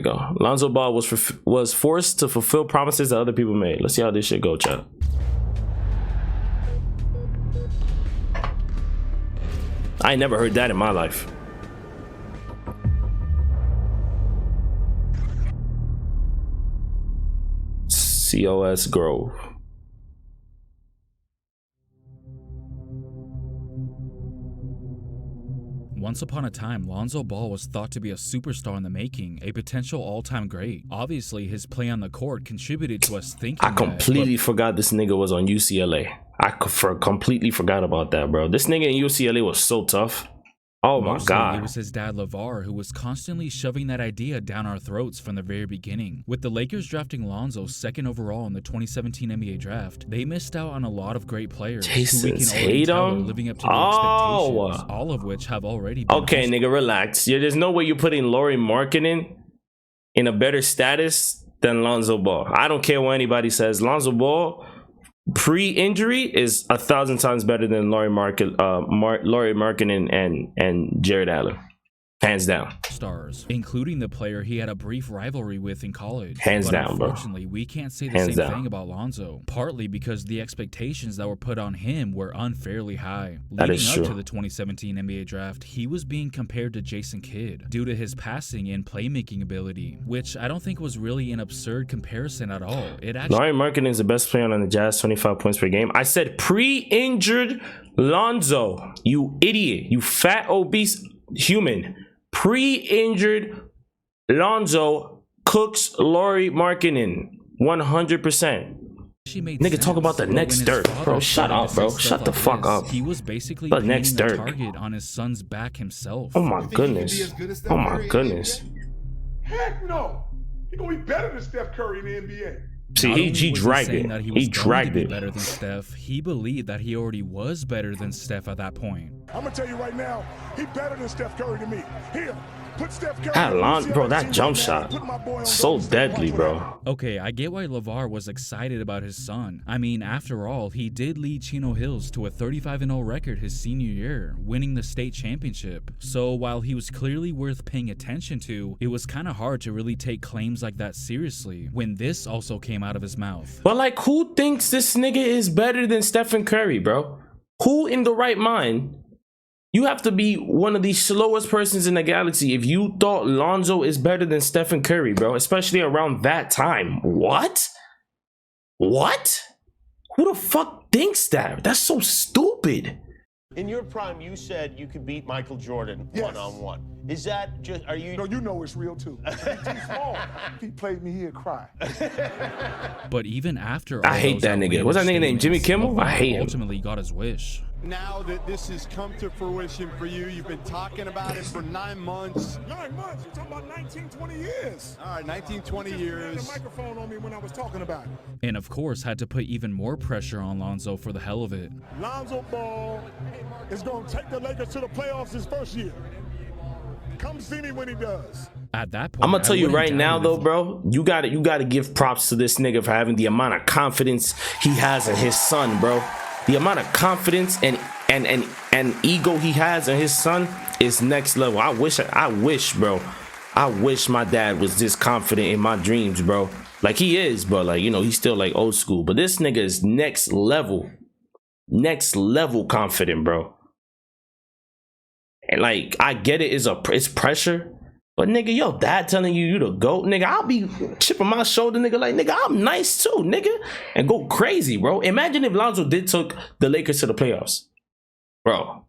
we go. Lonzo Ball was forced to fulfill promises that other people made. Let's see how this shit go, chat. I ain't never heard that in my life. COS Grove. Once upon a time, Lonzo Ball was thought to be a superstar in the making, a potential all-time great. Obviously, his play on the court contributed to us thinking I completely forgot this nigga was on UCLA. I completely forgot about that, bro. This nigga in UCLA was so tough. Oh my God. It was his dad LeVar who was constantly shoving that idea down our throats from the very beginning. With the Lakers drafting Lonzo second overall in the 2017 NBA draft, they missed out on a lot of great players who we can already tell are living up to the expectations, all of which have already been okay, nigga, relax. There's no way you're putting Lauri Markkanen in a better status than Lonzo Ball. I don't care what anybody says. Lonzo Ball pre-injury is 1,000 times better than Lauri Markkanen and Jared Allen, hands down. Stars, including the player he had a brief rivalry with in college. Hands down, bro. Unfortunately, we can't say the same thing about Lonzo, partly because the expectations that were put on him were unfairly high. Leading up to the 2017 NBA draft, he was being compared to Jason Kidd due to his passing and playmaking ability, which I don't think was really an absurd comparison at all. Lauri Markkanen is the best player on the Jazz, 25 points per game. I said pre-injured Lonzo, you idiot, you fat obese human. Pre-injured Lonzo cooks Lauri Markkanen 100%. Nigga, talk about the next Dirk, bro. Shut up, bro. Shut the fuck up. He was basically the next Dirk target on his son's back himself. Oh my goodness. Oh my goodness. Heck no. He gonna be better than Steph Curry in the NBA. See, he dragged it. He dragged it. Better than Steph. He believed that he already was better than Steph at that point. I'm gonna tell you right now, he better than Steph Curry to me. Here, put Steph Curry. Bro, that jump shot, so deadly, bro. Okay, I get why LeVar was excited about his son. I mean, after all, he did lead Chino Hills to a 35-0 record his senior year, winning the state championship. So while he was clearly worth paying attention to, it was kind of hard to really take claims like that seriously when this also came out of his mouth. But like, who thinks this nigga is better than Stephen Curry, bro? Who in the right mind? You have to be one of the slowest persons in the galaxy if you thought Lonzo is better than Stephen Curry, bro, especially around that time. What? What? Who the fuck thinks that? That's so stupid. In your prime, you said you could beat Michael Jordan one-on-one. Is that just, are you? No, you know it's real too. He's too small. If he played me, he'd cry. But even after all I hate that nigga. What's that nigga named? Jimmy Kimmel? I hate him. Ultimately got his wish. Now that this has come to fruition for you, you've been talking about it for 9 months. 9 months? You're talking about 19, 20 years. All right, 19, 20 years. Had a microphone on me when I was talking about it. And of course, had to put even more pressure on Lonzo for the hell of it. Lonzo Ball is going to take the Lakers to the playoffs his first year. Come see me when he does. At that point, I'm gonna tell you right now, though, bro. You gotta give props to this nigga for having the amount of confidence he has in his son, bro. The amount of confidence and ego he has in his son is next level. I wish, bro. I wish my dad was this confident in my dreams, bro. Like he is, but like, you know, he's still like old school. But this nigga is next level confident, bro. And like, I get it, it's pressure, but nigga, your dad telling you the GOAT, nigga, I'll be chipping my shoulder, nigga, like, nigga, I'm nice too, nigga, and go crazy, bro. Imagine if Lonzo did took the Lakers to the playoffs, bro.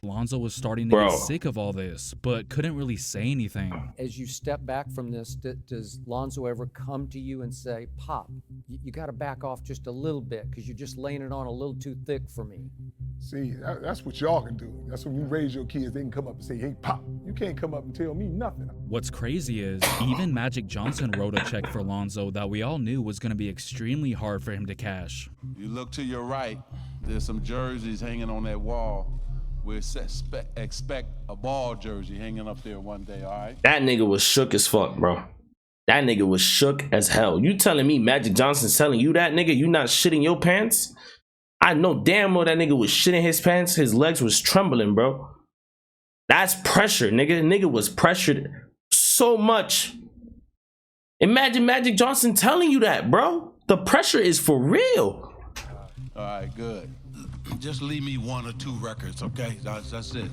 Lonzo was starting to get sick of all this, but couldn't really say anything. As you step back from this, does Lonzo ever come to you and say, Pop, you got to back off just a little bit because you're just laying it on a little too thick for me? See, that's what y'all can do. That's when you raise your kids, they can come up and say, hey, Pop, you can't come up and tell me nothing. What's crazy is even Magic Johnson wrote a check for Lonzo that we all knew was going to be extremely hard for him to cash. You look to your right, there's some jerseys hanging on that wall. We expect a Ball jersey hanging up there one day, all right? That nigga was shook as fuck, bro. That nigga was shook as hell. You telling me Magic Johnson's telling you that, nigga? You not shitting your pants? I know damn well that nigga was shitting his pants. His legs was trembling, bro. That's pressure, nigga. Nigga was pressured so much. Imagine Magic Johnson telling you that, bro. The pressure is for real. All right, good. Just leave me 1 or 2 records, okay? That's it. You know,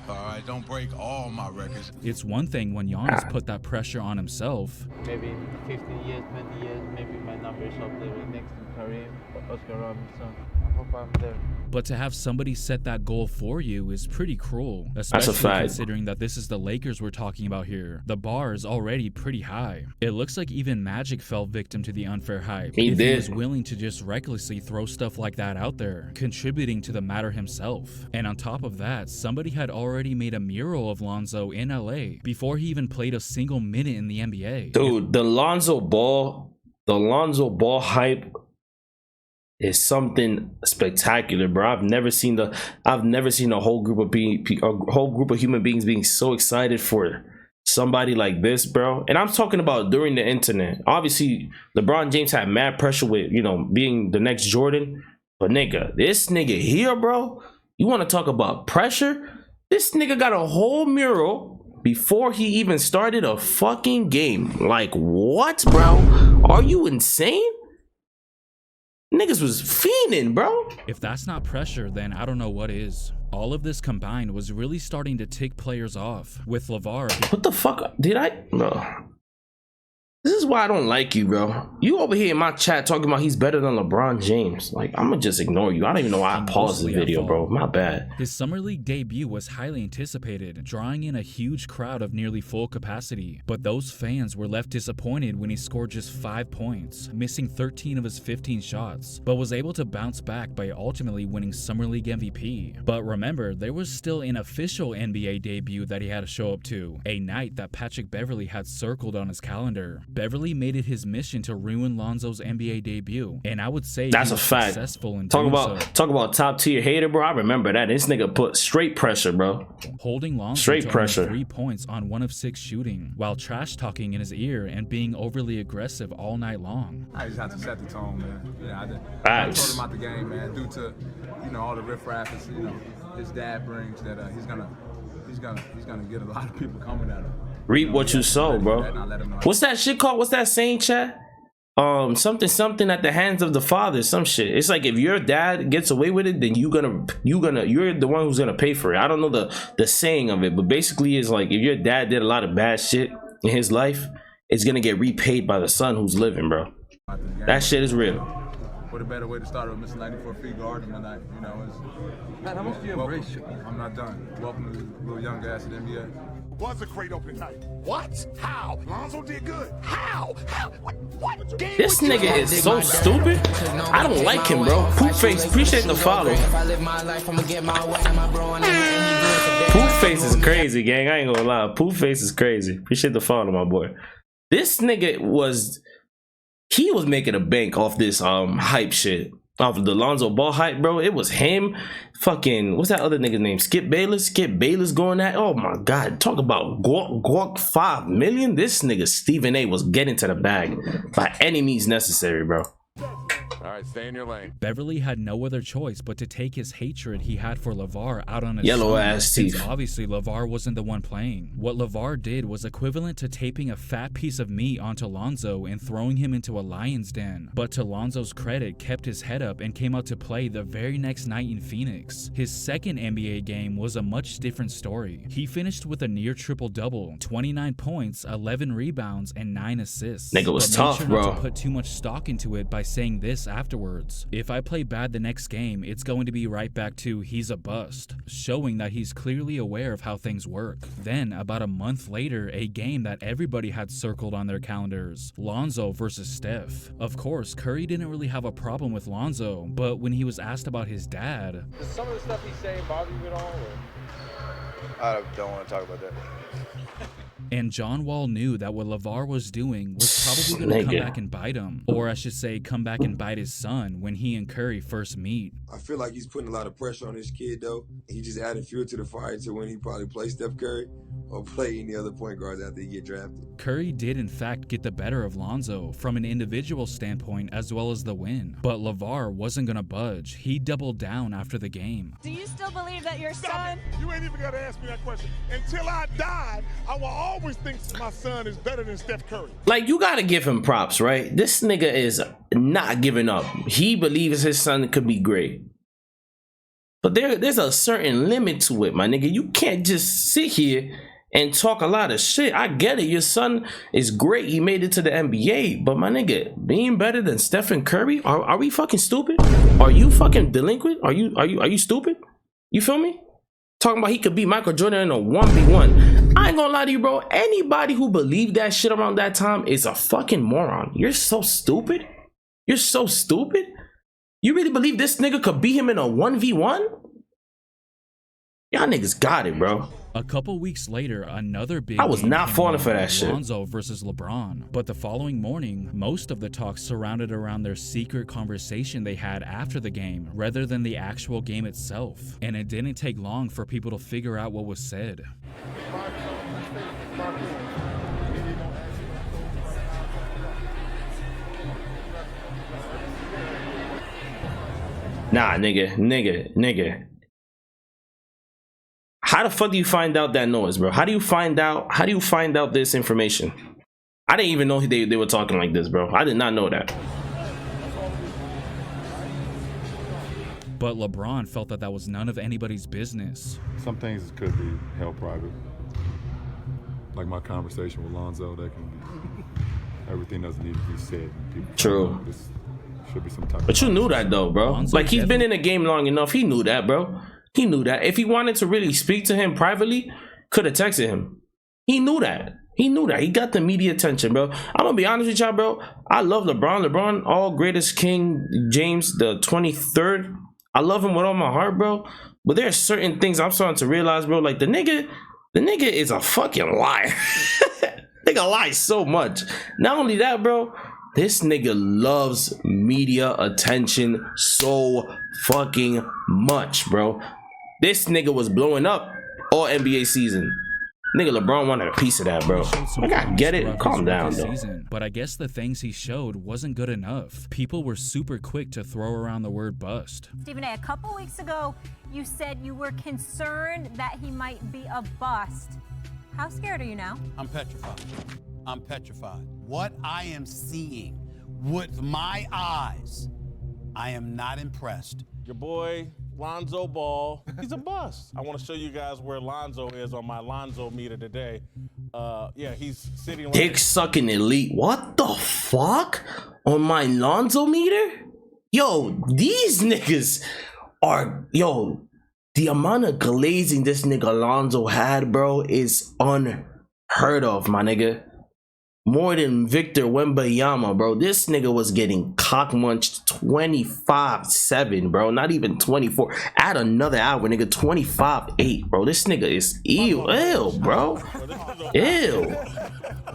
all right, don't break all my records. It's one thing when Giannis put that pressure on himself. Maybe in 15 years, 20 years, maybe my number is up there next to Kareem, Oscar Robinson. I hope I'm there. But to have somebody set that goal for you is pretty cruel, especially considering that this is the Lakers we're talking about here. The bar is already pretty high. It looks like even Magic fell victim to the unfair hype. He was willing to just recklessly throw stuff like that out there, contributing to the matter himself. And on top of that, somebody had already made a mural of Lonzo in LA before he even played a single minute in the NBA. Dude, the Lonzo Ball hype is something spectacular, bro. I've never seen a whole group of human beings being so excited for somebody like this, bro. And I'm talking about during the internet. Obviously, LeBron James had mad pressure with, you know, being the next Jordan. But nigga, this nigga here, bro, you want to talk about pressure? This nigga got a whole mural before he even started a fucking game. Like, what, bro? Are you insane? Niggas was fiending, bro. If that's not pressure, then I don't know what is. All of this combined was really starting to tick players off. With LeVar, what the fuck did I? No. This is why I don't like you, bro. You over here in my chat talking about he's better than LeBron James. Like, I'm gonna just ignore you. I don't even know why I paused the video, bro. My bad. His Summer League debut was highly anticipated, drawing in a huge crowd of nearly full capacity. But those fans were left disappointed when he scored just 5 points, missing 13 of his 15 shots, but was able to bounce back by ultimately winning Summer League MVP. But remember, there was still an official NBA debut that he had to show up to, a night that Patrick Beverley had circled on his calendar. Beverley made it his mission to ruin Lonzo's NBA debut, and I would say that's a fact. Successful in talk about top tier hater, bro. I remember that. This nigga put straight pressure, bro. Holding Lonzo straight to pressure. 3 points on 1 of 6 shooting, while trash talking in his ear and being overly aggressive all night long. I just have to set the tone, man. Yeah, I told him about the game, man. Due to all the riffraff his dad brings, that he's gonna get a lot of people coming at him. Reap what you sow, bro. What's that shit called? What's that saying, chat? Something at the hands of the father, some shit. It's like if your dad gets away with it, then you're the one who's gonna pay for it. I don't know the saying of it, but basically it's like if your dad did a lot of bad shit in his life, it's gonna get repaid by the son who's living, bro. That shit is real. What a better way to start with Mr. 94 feet guard tonight, Man, how much do you embrace you? I'm not done. Welcome to the little young guys at the NBA. Was a great opening night. What? How? Lonzo did good. How? What? This nigga is so stupid. I don't like him, bro. Poopface, appreciate the follow. Poopface is crazy, gang. I ain't gonna lie. Poopface is crazy. Appreciate the follow, my boy. This nigga was making a bank off this hype shit. Off of the Lonzo Ball hype, bro. It was him, fucking, what's that other nigga's name? Skip Bayless going at, oh my god, talk about guac 5 million. This nigga Stephen A was getting to the bag by any means necessary, bro. All right, stay in your lane. Beverley had no other choice but to take his hatred he had for LeVar out on his yellow son, ass teeth. Obviously, LeVar wasn't the one playing. What LeVar did was equivalent to taping a fat piece of meat onto Lonzo and throwing him into a lion's den. But to Lonzo's credit, kept his head up and came out to play the very next night in Phoenix. His second NBA game was a much different story. He finished with a near triple-double, 29 points, 11 rebounds, and 9 assists. Nigga was tough, bro. Not to put too much stock into it by saying this afterwards: if I play bad the next game, it's going to be right back to he's a bust, showing that he's clearly aware of how things work. Then, about a month later, a game that everybody had circled on their calendars: Lonzo versus Steph. Of course, Curry didn't really have a problem with Lonzo, but when he was asked about his dad, does some of the stuff he's saying bother you at all? I don't want to talk about that. And John Wall knew that what LeVar was doing was probably going to come back and bite him. Or I should say, come back and bite his son when he and Curry first meet. I feel like he's putting a lot of pressure on his kid, though. He just added fuel to the fire to when he probably play Steph Curry or play any other point guards after he get drafted. Curry did in fact get the better of Lonzo from an individual standpoint as well as the win. But LeVar wasn't going to budge. He doubled down after the game. Do you still believe that your son... You ain't even got to ask me that question. Until I die, I will always always thinks my son is better than Steph Curry. Like, you gotta give him props, right? This nigga is not giving up. He believes his son could be great. But there's a certain limit to it, my nigga. You can't just sit here and talk a lot of shit. I get it. Your son is great. He made it to the NBA. But my nigga, being better than Stephen Curry? Are we fucking stupid? Are you fucking delinquent? Are you stupid? You feel me? Talking about he could beat Michael Jordan in a 1v1. I ain't gonna lie to you, bro. Anybody who believed that shit around that time is a fucking moron. You're so stupid. You're so stupid. You really believe this nigga could beat him in a 1v1? Y'all niggas got it, bro. A couple weeks later, another big I was not falling for that shit. Lonzo versus LeBron. But the following morning, most of the talk surrounded around their secret conversation they had after the game, rather than the actual game itself. And it didn't take long for people to figure out what was said. Nah, nigga. How the fuck do you find out that noise, bro? How do you find out this information? I didn't even know they were talking like this, bro. I did not know that. But LeBron felt that was none of anybody's business. Some things could be held private. Like my conversation with Lonzo, everything doesn't need to be said. True. Should be some type but you knew that though, bro. Lonzo like he's been in the game long enough. He knew that, bro. He knew that. If he wanted to really speak to him privately, could have texted him. He knew that. He knew that. He got the media attention, bro. I'm gonna be honest with y'all, bro. I love LeBron. LeBron, all greatest King James the 23rd. I love him with all my heart, bro. But there are certain things I'm starting to realize, bro. Like the nigga is a fucking liar. Nigga lies so much. Not only that, bro. This nigga loves media attention so fucking much, bro. This nigga was blowing up all NBA season. Nigga, LeBron wanted a piece of that, bro. Like, I get it. Calm down, though. But I guess the things he showed wasn't good enough. People were super quick to throw around the word bust. Stephen A., a couple weeks ago, you said you were concerned that he might be a bust. How scared are you now? I'm petrified. I'm petrified. What I am seeing with my eyes, I am not impressed. Your boy, Lonzo Ball, he's a bust. I want to show you guys where Lonzo is on my Lonzo meter today. Yeah, he's sitting right Dick sucking elite. What the fuck? On my Lonzo meter? Yo, these niggas are, yo, the amount of glazing this nigga Lonzo had, bro, is unheard of, my nigga. More than Victor Wembanyama, bro. This nigga was getting cock munched 25-7, bro. Not even 24. Add another hour, nigga. 25-8, bro. This nigga is ew, bro.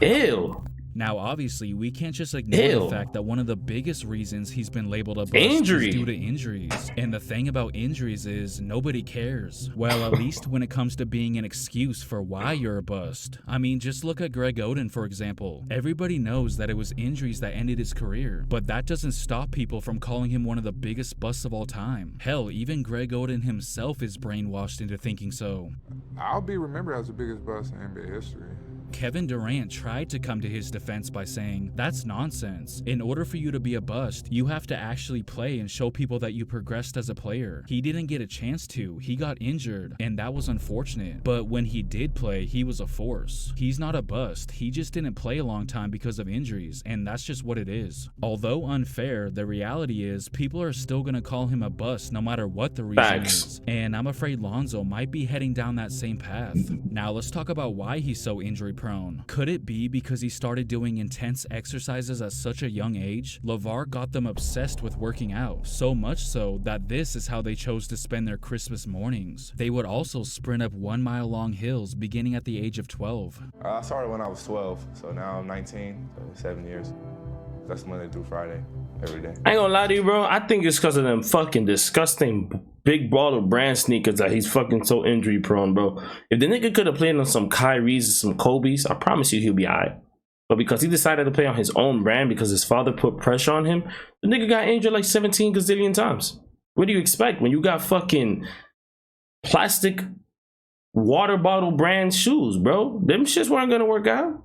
Ew. Now, obviously, we can't just ignore the fact that one of the biggest reasons he's been labeled a bust is due to injuries. And the thing about injuries is nobody cares. Well, at least when it comes to being an excuse for why you're a bust. I mean, just look at Greg Oden, for example. Everybody knows that it was injuries that ended his career, but that doesn't stop people from calling him one of the biggest busts of all time. Hell, even Greg Oden himself is brainwashed into thinking so. I'll be remembered as the biggest bust in NBA history. Kevin Durant tried to come to his defense by saying, that's nonsense. In order for you to be a bust, you have to actually play and show people that you progressed as a player. He didn't get a chance to. He got injured, and that was unfortunate. But when he did play, he was a force. He's not a bust. He just didn't play a long time because of injuries, and that's just what it is. Although unfair, the reality is people are still going to call him a bust no matter what the reason is. And I'm afraid Lonzo might be heading down that same path. Now let's talk about why he's so injury prone. Could it be because he started doing intense exercises at such a young age? LeVar got them obsessed with working out, so much so that this is how they chose to spend their Christmas mornings. They would also sprint up 1 mile long hills beginning at the age of 12. I started when I was 12, so now I'm 19, so 7 years. That's Monday through Friday, every day. I ain't gonna lie to you, bro. I think it's because of them fucking disgusting big baller brand sneakers that he's fucking so injury prone, bro. If the nigga could have played on some Kyries and some Kobe's, I promise you he'll be alright. But because he decided to play on his own brand because his father put pressure on him, the nigga got injured like 17 gazillion times. What do you expect when you got fucking plastic water bottle brand shoes, bro. Them shits weren't gonna work out.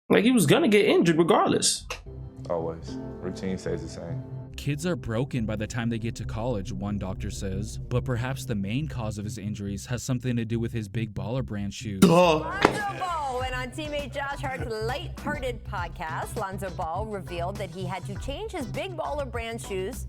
Like, he was gonna get injured regardless. Always. Routine stays the same. Kids are broken by the time they get to college, one doctor says, but perhaps the main cause of his injuries has something to do with his Big Baller brand shoes. Lonzo Ball went on teammate Josh Hart's Lighthearted podcast. Lonzo Ball revealed that he had to change his Big Baller brand shoes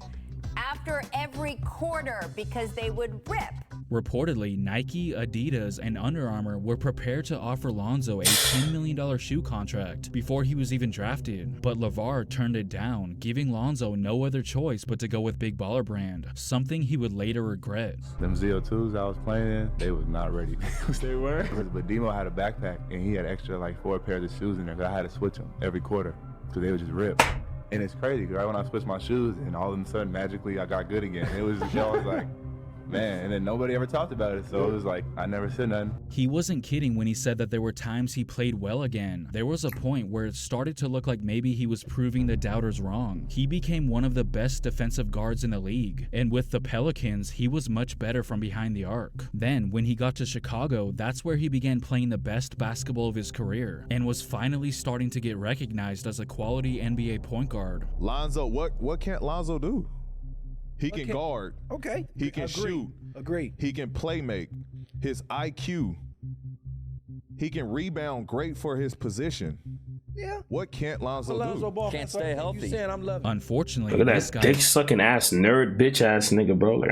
after every quarter because they would rip. Reportedly, Nike, Adidas, and Under Armour were prepared to offer Lonzo a $10 million shoe contract before he was even drafted, but LeVar turned it down, giving Lonzo no other choice but to go with Big Baller brand, something he would later regret. Them ZO2s I was playing in, they was not ready. They were? But Demo had a backpack, and he had extra like 4 pairs of shoes in there, so I had to switch them every quarter, because they would just rip. And it's crazy, because right when I switched my shoes, and all of a sudden, magically, I got good again. It was just, I was like, man, and then nobody ever talked about it, so it was like, I never said nothing. He wasn't kidding when he said that there were times he played well again. There was a point where it started to look like maybe he was proving the doubters wrong. He became one of the best defensive guards in the league, and with the Pelicans, he was much better from behind the arc. Then, when he got to Chicago, that's where he began playing the best basketball of his career, and was finally starting to get recognized as a quality NBA point guard. Lonzo, what can't Lonzo do? He can guard. Okay. He can shoot. Agree. He can play make. His IQ. He can rebound great for his position. Yeah. What can't Lonzo do? Can't stay healthy. You saying I'm loving. Unfortunately, Look at this that guy, dick sucking ass nerd bitch ass nigga, bro. Like,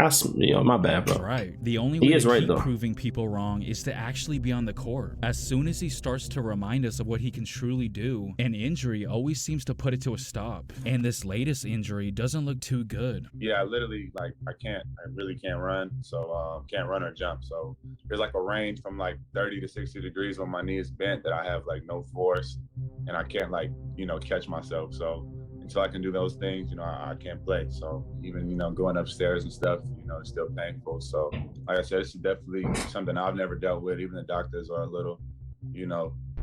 my bad, bro. right. The only He way is to right, keep though. proving people wrong is to actually be on the court. As soon as he starts to remind us of what he can truly do, an injury always seems to put it to a stop. And this latest injury doesn't look too good. Yeah, I literally, like, I really can't run, so can't run or jump. So there's like a range from like 30 to 60 degrees when my knee is bent that I have like no force, and I can't like, catch myself. So until I can do those things, I can't play. So even, going upstairs and stuff, it's still painful. So like I said, this is definitely something I've never dealt with. Even the doctors are a little,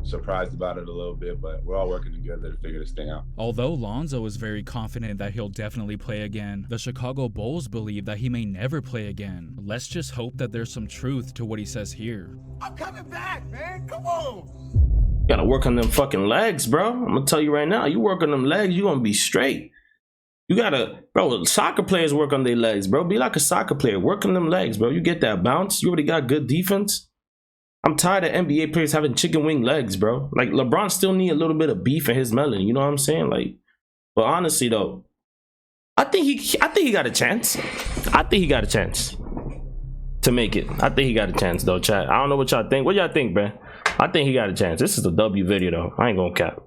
surprised about it a little bit, but we're all working together to figure this thing out. Although Lonzo is very confident that he'll definitely play again, the Chicago Bulls believe that he may never play again. Let's just hope that there's some truth to what he says here. I'm coming back, man. Come on. You gotta work on them fucking legs, bro. I'm gonna tell you right now, you work on them legs, you gonna be straight. You gotta, bro, soccer players work on their legs, bro. Be like a soccer player. Work on them legs, bro. You get that bounce. You already got good defense. I'm tired of NBA players having chicken wing legs, bro. Like, LeBron still need a little bit of beef in his melon. You know what I'm saying? Like, but honestly, though, I think he got a chance. I think he got a chance to make it. I think he got a chance, though, chat. I don't know what y'all think. What y'all think, man? I think he got a chance. This is a W video, though. I ain't gonna cap.